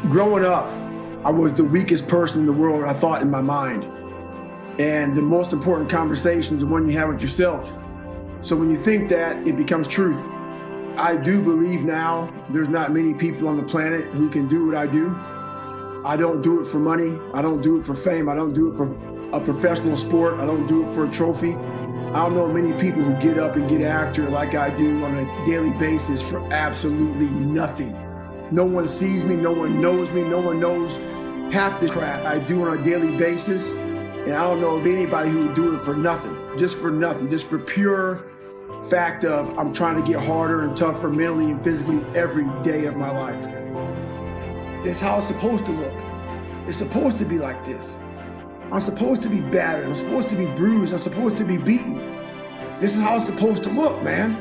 Growing up, I was the weakest person in the world, I thought, in my mind. And the most important conversation is the one you have with yourself. So when you think that, it becomes truth. I do believe now there's not many people on the planet who can do what I do. I don't do it for money. I don't do it for fame. I don't do it for a professional sport. I don't do it for a trophy. I don't know many people who get up and get after it like I do on a daily basis for absolutely nothing. No one sees me, no one knows me, no one knows half the crap I do on a daily basis. And I don't know of anybody who would do it for nothing, just for pure fact of I'm trying to get harder and tougher mentally and physically every day of my life. This is how it's supposed to look. It's supposed to be like this. I'm supposed to be battered. I'm supposed to be bruised. I'm supposed to be beaten. This is how it's supposed to look, man.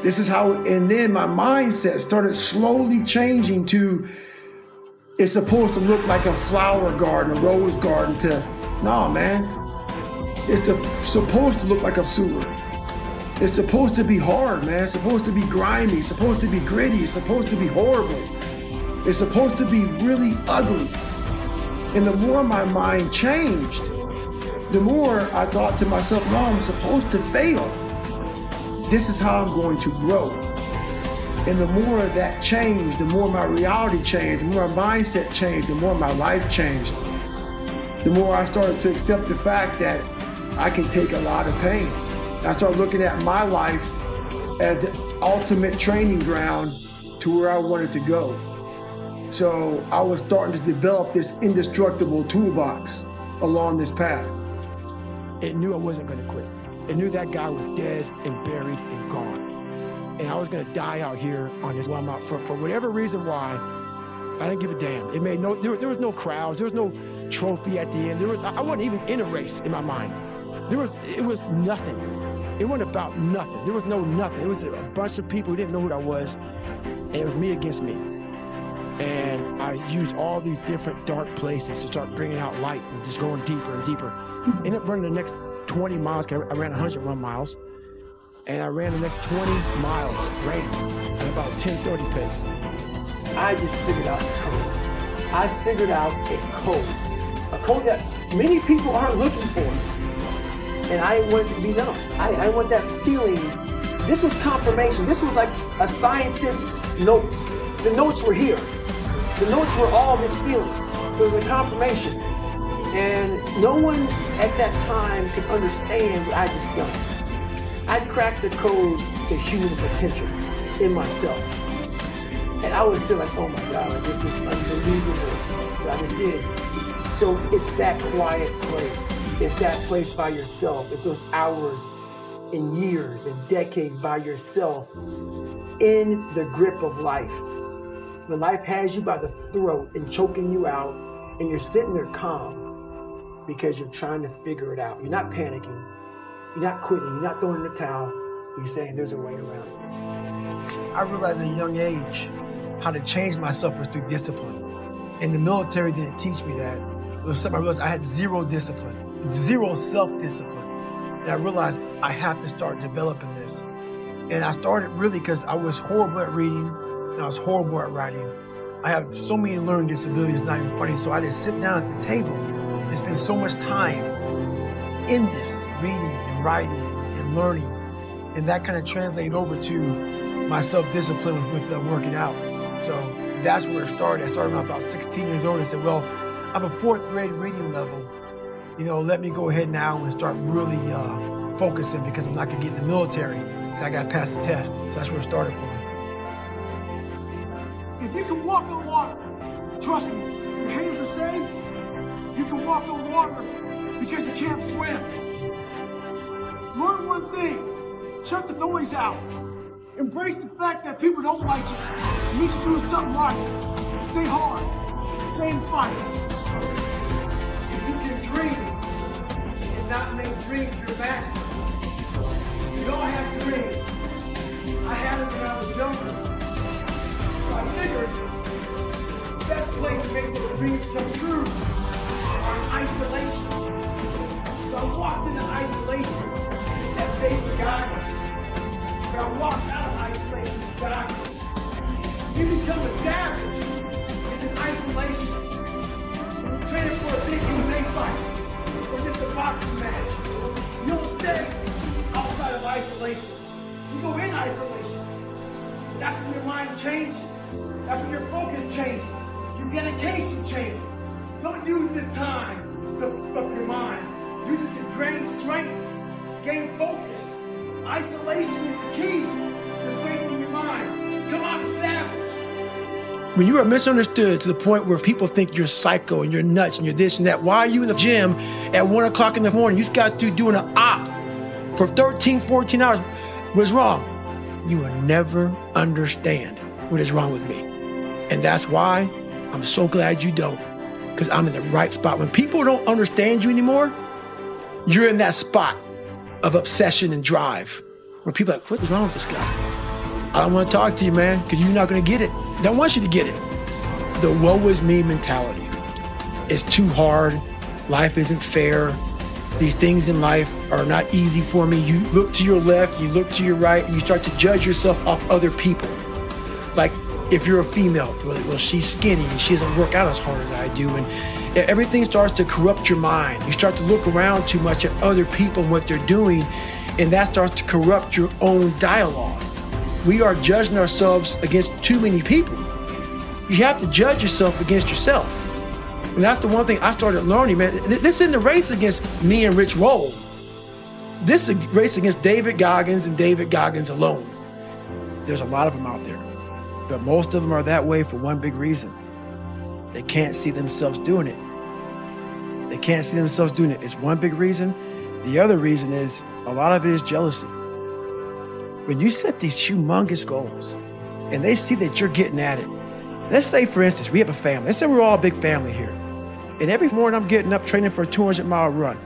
This is how, and then my mindset started slowly changing to, it's supposed to look like a flower garden, a rose garden, to, no, man. It's supposed to look like a sewer. It's supposed to be hard, man. It's supposed to be grimy. It's supposed to be gritty. It's supposed to be horrible. It's supposed to be really ugly. And the more my mind changed, the more I thought to myself, no, I'm supposed to fail. This is how I'm going to grow. And the more that changed, the more my reality changed, the more my mindset changed, the more my life changed. The more I started to accept the fact that I can take a lot of pain. I started looking at my life as the ultimate training ground to where I wanted to go. So I was starting to develop this indestructible toolbox along this path. It knew I wasn't going to quit. It knew that guy was dead and buried and gone. And I was going to die out here on this one. For whatever reason why, I didn't give a damn. It made no, there was no crowds. There was no trophy at the end. I wasn't even in a race in my mind. It was nothing. It wasn't about nothing. There was no nothing. It was a bunch of people who didn't know who I was. And it was me against me. And I used all these different dark places to start bringing out light and just going deeper and deeper. Ended up running the next 20 miles. I ran 101 miles. And I ran the next 20 miles, ran at about 10:30 pace. I just figured out a code. I figured out a code that many people aren't looking for. And I want it to be known. I want that feeling. This was confirmation. This was like a scientist's notes. The notes were here. The notes were all this feeling. It was a confirmation. And no one at that time could understand what I just done. I cracked the code to human potential in myself. And I was still like, oh my God, this is unbelievable what I just did. So it's that quiet place. It's that place by yourself. It's those hours and years and decades by yourself in the grip of life. When life has you by the throat and choking you out, and you're sitting there calm because you're trying to figure it out. You're not panicking. You're not quitting. You're not throwing in the towel. You're saying there's a way around this. I realized at a young age how to change myself was through discipline. And the military didn't teach me that. It was something I realized I had zero discipline, zero self-discipline. And I realized I have to start developing this. And I started really because I was horrible at reading and I was horrible at writing. I have so many learning disabilities, not even funny. So I just sit down at the table and spend so much time in this, reading and writing and learning. And that kind of translated over to my self-discipline with working out. So that's where it started. I started when I was about 16 years old and said, well, I'm a 4th grade reading level. Let me go ahead now and start really focusing because I'm not gonna get in the military and I gotta pass the test. So that's where it started for me. If you can walk on water, trust me, your haters will say, you can walk on water because you can't swim. Learn one thing, shut the noise out. Embrace the fact that people don't like you. It means you're doing something right. Stay hard, stay in fight. If you can dream and not make dreams your master. We all have dreams. I had it when I was younger. So I figured the best place to make those dreams come true are in isolation. So I walked into isolation. That's David Goggins. But I walked out of isolation with Goggins. You become a savage. It's in fight or just a boxing match. You don't stay outside of isolation. You go in isolation. That's when your mind changes. That's when your focus changes. Your dedication changes. Don't use this time to f up your mind. Use it to gain strength, gain focus. Isolation is the key to strengthening your mind. Come out savage. When you are misunderstood to the point where people think you're psycho and you're nuts and you're this and that, why are you in the gym at 1 o'clock in the morning? You just got through doing an op for 13, 14 hours. What's wrong? You will never understand what is wrong with me. And that's why I'm so glad you don't, because I'm in the right spot. When people don't understand you anymore, you're in that spot of obsession and drive where people are like, what's wrong with this guy? I don't want to talk to you, man, because you're not going to get it. I don't want you to get it. The woe is me mentality. It's too hard. Life isn't fair. These things in life are not easy for me. You look to your left, you look to your right, and you start to judge yourself off other people. Like if you're a female, well, she's skinny and she doesn't work out as hard as I do. And everything starts to corrupt your mind. You start to look around too much at other people and what they're doing, and that starts to corrupt your own dialogue. We are judging ourselves against too many people. You have to judge yourself against yourself. And that's the one thing I started learning, man. This isn't a race against me and Rich Roll. This is a race against David Goggins and David Goggins alone. There's a lot of them out there, but most of them are that way for one big reason. They can't see themselves doing it. They can't see themselves doing it. It's one big reason. The other reason is a lot of it is jealousy. When you set these humongous goals and they see that you're getting at it, let's say, for instance, we have a family. Let's say we're all a big family here. And every morning I'm getting up training for a 200-mile run.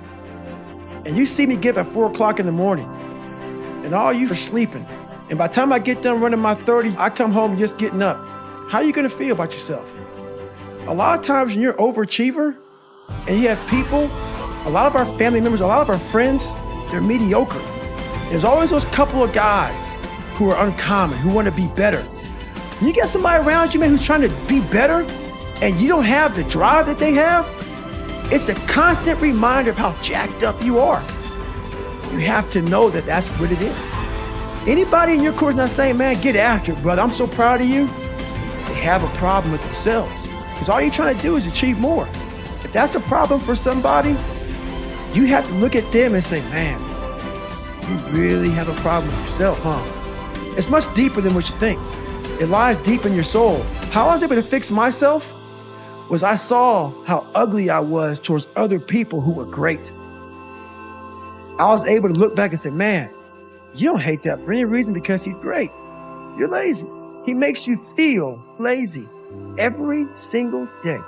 And you see me get up at 4 o'clock in the morning and all you are sleeping. And by the time I get done running my 30, I come home just getting up. How are you gonna feel about yourself? A lot of times when you're an overachiever and you have people, a lot of our family members, a lot of our friends, they're mediocre. There's always those couple of guys who are uncommon, who wanna be better. And you got somebody around you, man, who's trying to be better and you don't have the drive that they have, it's a constant reminder of how jacked up you are. You have to know that that's what it is. Anybody in your course not saying, man, get after it, brother, I'm so proud of you, they have a problem with themselves. Because all you're trying to do is achieve more. If that's a problem for somebody, you have to look at them and say, man, you really have a problem with yourself, huh? It's much deeper than what you think. It lies deep in your soul. How I was able to fix myself was I saw how ugly I was towards other people who were great. I was able to look back and say, man, you don't hate that for any reason because he's great. You're lazy. He makes you feel lazy every single day.